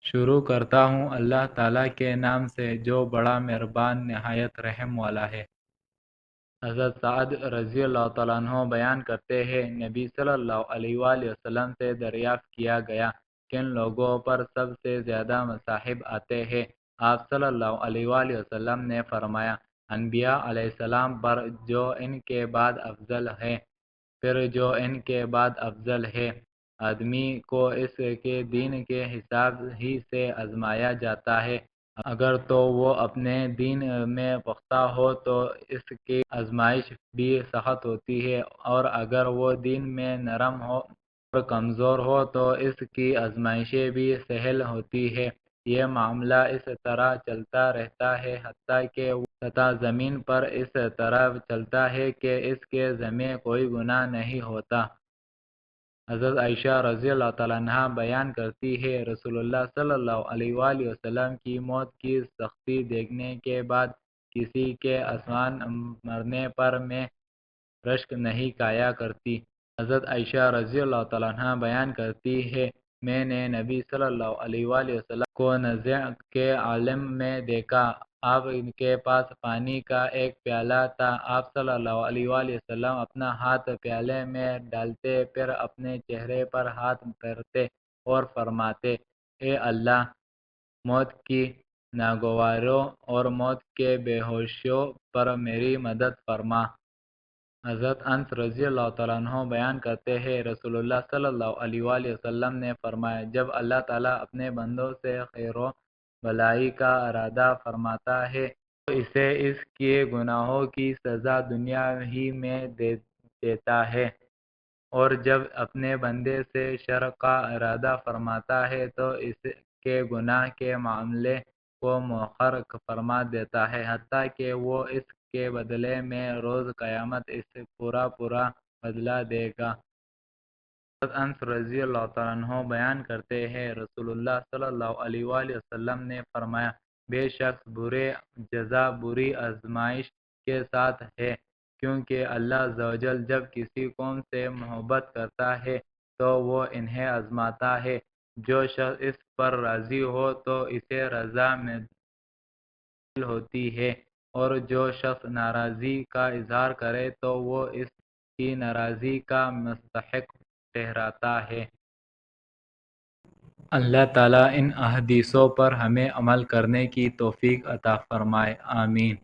شروع کرتا ہوں اللہ تعالیٰ کے نام سے جو بڑا مہربان نہایت رحم والا ہے۔ حضرت سعد رضی اللہ تعالیٰ عنہ بیان کرتے ہیں، نبی صلی اللہ علیہ وآلہ وسلم سے دریافت کیا گیا کن لوگوں پر سب سے زیادہ مصائب آتے ہیں؟ آپ صلی اللہ علیہ وآلہ وسلم نے فرمایا، انبیاء علیہ السلام پر جو ان کے بعد افضل ہے، پھر جو ان کے بعد افضل ہے۔ آدمی کو اس کے دین کے حساب ہی سے آزمایا جاتا ہے، اگر تو وہ اپنے دین میں پختہ ہو تو اس کی آزمائش بھی سخت ہوتی ہے، اور اگر وہ دین میں نرم ہو اور کمزور ہو تو اس کی آزمائشیں بھی سہل ہوتی ہے۔ یہ معاملہ اس طرح چلتا رہتا ہے حتیٰ کہ وہ سطح زمین پر اس طرح چلتا ہے کہ اس کے ذمے کوئی گناہ نہیں ہوتا۔ حضرت عائشہ رضی اللہ تعالیٰ عنہ بیان کرتی ہے، رسول اللہ صلی اللہ علیہ وآلہ وسلم کی موت کی سختی دیکھنے کے بعد کسی کے آسان مرنے پر میں رشک نہیں کھایا کرتی۔ حضرت عائشہ رضی اللہ تعالیٰ عنہ بیان کرتی ہے، میں نے نبی صلی اللہ علیہ وآلہ وسلم کو نزع کے عالم میں دیکھا، آپ کے پاس پانی کا ایک پیالہ تھا، آپ صلی اللہ علیہ وآلہ وسلم اپنا ہاتھ پیالے میں ڈالتے، پھر اپنے چہرے پر ہاتھ پھیرتے اور فرماتے، اے اللہ، موت کی ناگواروں اور موت کے بے ہوشیوں پر میری مدد فرما۔ حضرت انس رضی اللہ تعالیٰ عنہ بیان کرتے ہیں، رسول اللہ صلی اللہ علیہ وآلہ وسلم نے فرمایا، جب اللہ تعالیٰ اپنے بندوں سے خیر و بھلائی کا ارادہ فرماتا ہے تو اسے اس کے گناہوں کی سزا دنیا ہی میں دیتا ہے، اور جب اپنے بندے سے شر کا ارادہ فرماتا ہے تو اس کے گناہ کے معاملے کو مؤخر فرما دیتا ہے، حتیٰ کہ وہ اس کے بدلے میں روز قیامت اس پورا بدلہ دے گا۔ حضرت انس رضی اللہ تعالیٰ عنہ بیان کرتے ہیں، رسول اللہ صلی اللہ علیہ وآلہ وسلم نے فرمایا، بے شک برے جزا بری آزمائش کے ساتھ ہے، کیونکہ اللہ عز و جل جب کسی قوم سے محبت کرتا ہے تو وہ انہیں آزماتا ہے، جو شخص اس پر راضی ہو تو اسے رضا میں دل ہوتی ہے، اور جو شخص ناراضی کا اظہار کرے تو وہ اس کی ناراضی کا مستحق ٹھہراتا ہے۔ اللہ تعالیٰ ان احادیثوں پر ہمیں عمل کرنے کی توفیق عطا فرمائے، آمین۔